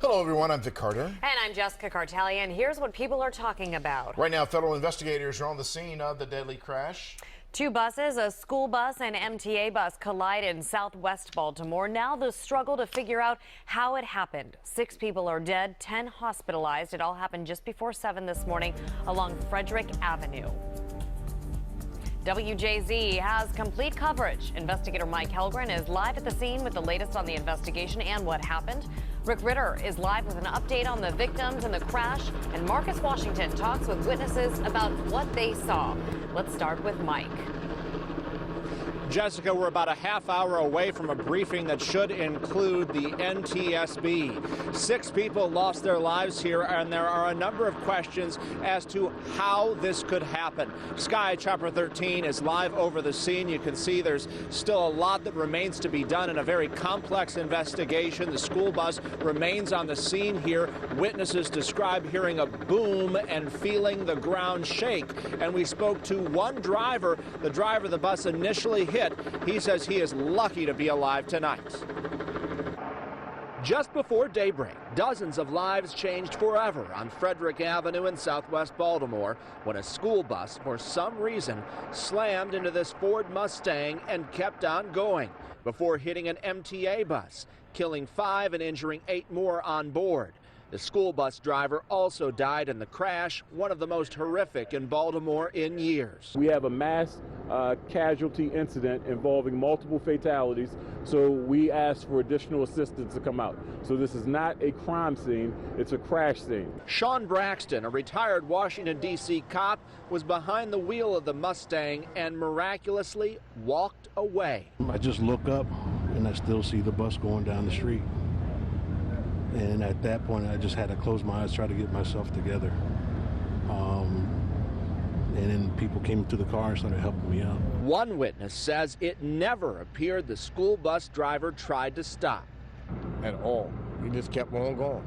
Hello, everyone. I'm Vic Carter. And I'm Jessica Cartaglia, and here's what people are talking about. Right now, federal investigators are on the scene of the deadly crash. Two buses, a school bus and MTA bus, collide in southwest Baltimore. Now the struggle to figure out how it happened. 6 people are dead, 10 hospitalized. It all happened just before 7 this morning along Frederick Avenue. WJZ has complete coverage. Investigator Mike Helgren is live at the scene with the latest on the investigation and what happened. Rick Ritter is live with an update on the victims and the crash. And Marcus Washington talks with witnesses about what they saw. Let's start with Mike. Jessica, we're about a half hour away from a briefing that should include the NTSB. 6 people lost their lives here, and there are a number of questions as to how this could happen. Sky Chopper 13 is live over the scene. You can see there's still a lot that remains to be done in a very complex investigation. The school bus remains on the scene here. Witnesses describe hearing a boom and feeling the ground shake. And we spoke to one driver, the driver the bus initially hit. He says he is lucky to be alive tonight. Just before daybreak, dozens of lives changed forever on Frederick Avenue in southwest Baltimore when a school bus, for some reason, slammed into this Ford Mustang and kept on going before hitting an MTA bus, killing 5 and injuring 8 more on board. The school bus driver also died in the crash, one of the most horrific in Baltimore in years. We have a mass casualty incident involving multiple fatalities, so we asked for additional assistance to come out. So this is not a crime scene, it's a crash scene. Sean Braxton, a retired Washington, D.C. cop, was behind the wheel of the Mustang and miraculously walked away. I just look up and I still see the bus going down the street. And at that point, I just had to close my eyes, try to get myself together. And then people came to the car and started helping me out. One witness says it never appeared the school bus driver tried to stop. At all. He just kept on going.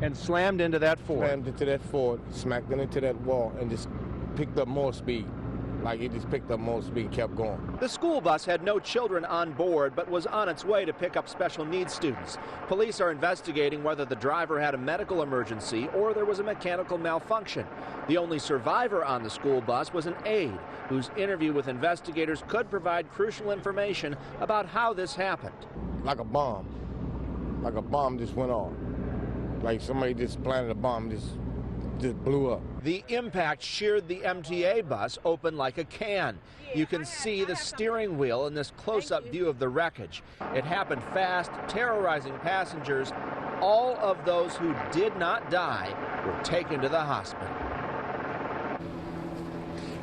And slammed into that Ford. Slammed into that Ford, smacked it into that wall, and just picked up more speed. Like he just picked up more speed and kept going. The school bus had no children on board, but was on its way to pick up special needs students. Police are investigating whether the driver had a medical emergency or there was a mechanical malfunction. The only survivor on the school bus was an aide, whose interview with investigators could provide crucial information about how this happened. Like a bomb. Like a bomb just went off. Like somebody just planted a bomb, just blew up. The impact sheared the MTA bus open like a can. You can see the steering wheel in this close-up view of the wreckage. It happened fast, terrorizing passengers. All of those who did not die were taken to the hospital.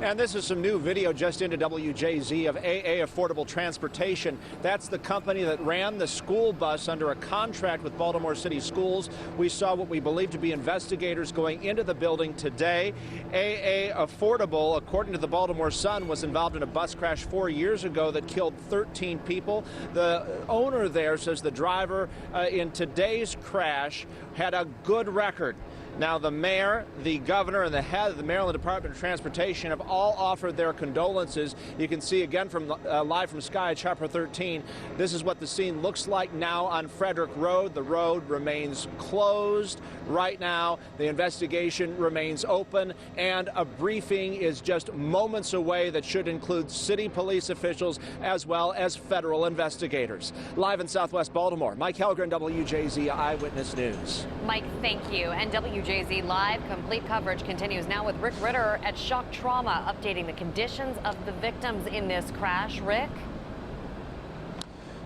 And this is some new video just into WJZ of AA Affordable Transportation. That's the company that ran the school bus under a contract with Baltimore City Schools. We saw what we believe to be investigators going into the building today. AA Affordable, according to the Baltimore Sun, was involved in a bus crash 4 years ago that killed 13 people. The owner there says the driver in today's crash had a good record. Now, the mayor, the governor, and the head of the Maryland Department of Transportation have all offered their condolences. You can see again from live from Sky Chopper 13. This is what the scene looks like now on Frederick Road. The road remains closed right now. The investigation remains open, and a briefing is just moments away that should include city police officials as well as federal investigators. Live in Southwest Baltimore, Mike Helgren, WJZ Eyewitness News. Mike, thank you. And WJZ Live complete coverage continues now with Rick Ritter at Shock Trauma, updating the conditions of the victims in this crash. Rick?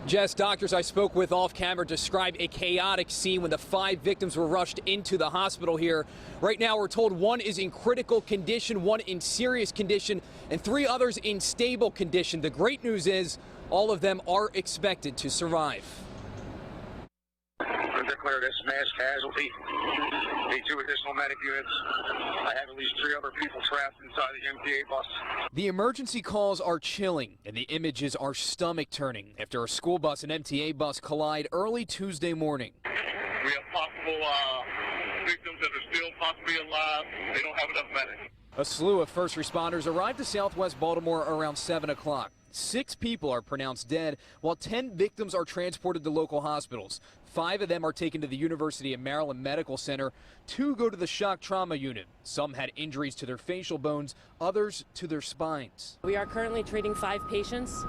Jess, doctors I spoke with off camera described a chaotic scene when the 5 victims were rushed into the hospital here. Right now, we're told 1 is in critical condition, 1 in serious condition, and 3 others in stable condition. The great news is all of them are expected to survive. Declare this mass casualty. Need 2 additional medic units. I have at least 3 other people trapped inside the MTA bus. The emergency calls are chilling, and the images are stomach-turning after a school bus and MTA bus collide early Tuesday morning. We have possible victims that are still possibly alive. They don't have enough medics. A slew of first responders arrived to southwest Baltimore around 7 o'clock. 6 people are pronounced dead, while 10 victims are transported to local hospitals. 5 of them are taken to the University of Maryland Medical Center. 2 go to the shock trauma unit. Some had injuries to their facial bones, others to their spines. We are currently treating 5 patients.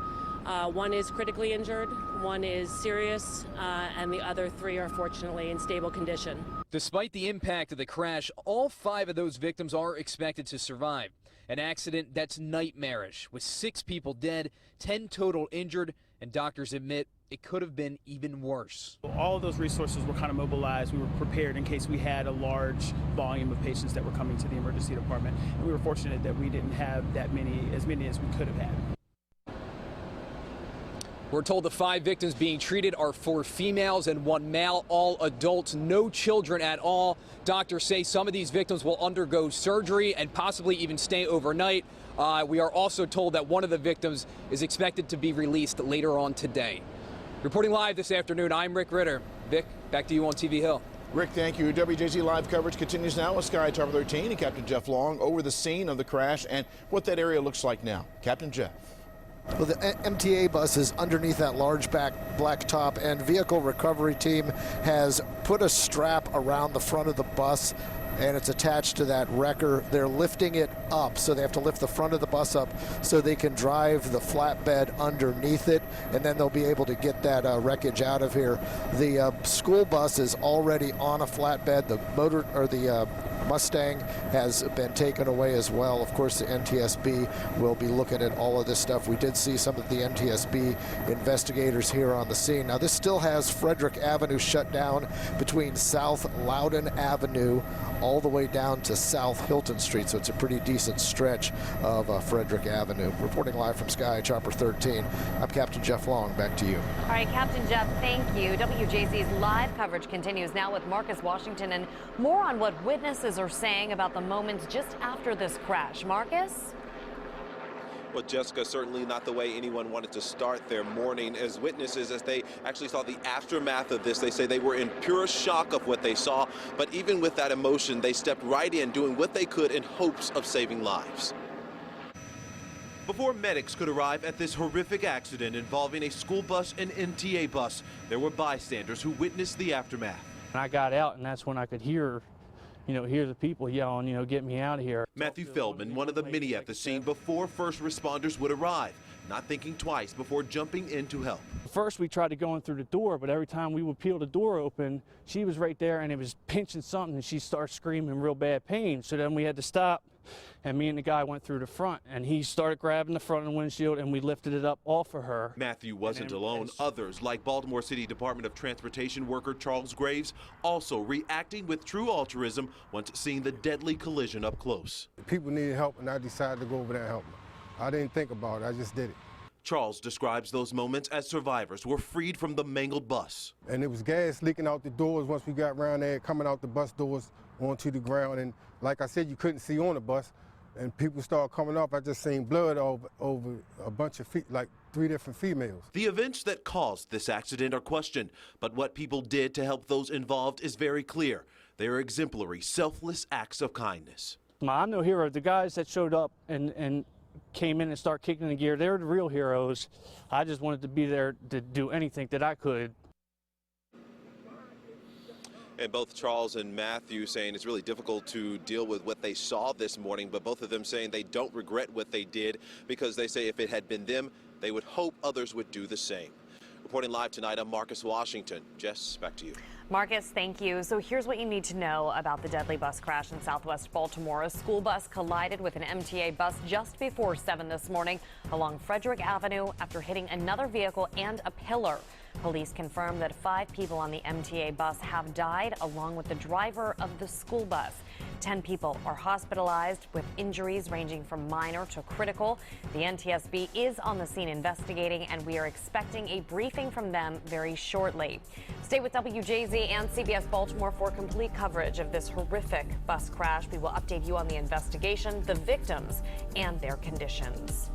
1 is critically injured, 1 is serious, and the other 3 are fortunately in stable condition. Despite the impact of the crash, all 5 of those victims are expected to survive. An accident that's nightmarish, with 6 people dead, 10 total injured, and doctors admit it could have been even worse. All of those resources were kind of mobilized. We were prepared in case we had a large volume of patients that were coming to the emergency department. And we were fortunate that we didn't have as many as we could have had. We're told the 5 victims being treated are 4 females and 1 male, all adults, no children at all. Doctors say some of these victims will undergo surgery and possibly even stay overnight. We are also told that one of the victims is expected to be released later on today. Reporting live this afternoon, I'm Rick Ritter. Vic, back to you on TV Hill. Rick, thank you. WJZ live coverage continues now with Sky Tower 13 and Captain Jeff Long over the scene of the crash and what that area looks like now. Captain Jeff. Well, the MTA bus is underneath that large black top, and vehicle recovery team has put a strap around the front of the bus, and it's attached to that wrecker. They're lifting it up, so they have to lift the front of the bus up so they can drive the flatbed underneath it, and then they'll be able to get that wreckage out of here. The school bus is already on a flatbed. The Mustang has been taken away as well. Of course, the NTSB will be looking at all of this stuff. We did see some of the NTSB investigators here on the scene. Now, this still has Frederick Avenue shut down between South Loudon Avenue all the way down to South Hilton Street, so it's a pretty decent stretch of Frederick Avenue. Reporting live from Sky Chopper 13, I'm Captain Jeff Long. Back to you. All right, Captain Jeff, thank you. WJZ's live coverage continues now with Marcus Washington and more on what witnesses are saying about the moments just after this crash. Marcus? Well, Jessica, certainly not the way anyone wanted to start their morning. As witnesses, as they actually saw the aftermath of this, they say they were in pure shock of what they saw. But even with that emotion, they stepped right in, doing what they could in hopes of saving lives. Before medics could arrive at this horrific accident involving a school bus and MTA bus, there were bystanders who witnessed the aftermath. And I got out, and that's when I could hear the people yelling, get me out of here. Matthew Feldman, one of the many at the scene before first responders would arrive, not thinking twice before jumping in to help. First, we tried to go in through the door, but every time we would peel the door open, she was right there, and it was pinching something, and she started screaming real bad pain. So then we had to stop, and me and the guy went through the front, and he started grabbing the front of the windshield, and we lifted it up off of her. Matthew wasn't alone. Others, like Baltimore City Department of Transportation worker Charles Graves, also reacting with true altruism once seeing the deadly collision up close. People needed help, and I decided to go over there and help them. I didn't think about it, I just did it. Charles describes those moments as survivors were freed from the mangled bus. And there was gas leaking out the doors once we got around there, coming out the bus doors onto the ground. And like I said, you couldn't see on the bus. And people started coming off. I just seen blood over a bunch of like 3 different females. The events that caused this accident are questioned, but what people did to help those involved is very clear. They are exemplary, selfless acts of kindness. I'm no hero. The guys that showed up and came in and started kicking the gear, they're the real heroes. I just wanted to be there to do anything that I could. And both Charles and Matthew saying it's really difficult to deal with what they saw this morning, but both of them saying they don't regret what they did because they say if it had been them, they would hope others would do the same. Reporting live tonight, I'm Marcus Washington. Jess, back to you. Marcus, thank you. So here's what you need to know about the deadly bus crash in southwest Baltimore. A school bus collided with an MTA bus just before 7 this morning along Frederick Avenue after hitting another vehicle and a pillar. Police confirmed that 5 people on the MTA bus have died, along with the driver of the school bus. 10 people are hospitalized with injuries ranging from minor to critical. The NTSB is on the scene investigating, and we are expecting a briefing from them very shortly. Stay with WJZ and CBS Baltimore for complete coverage of this horrific bus crash. We will update you on the investigation, the victims, and their conditions.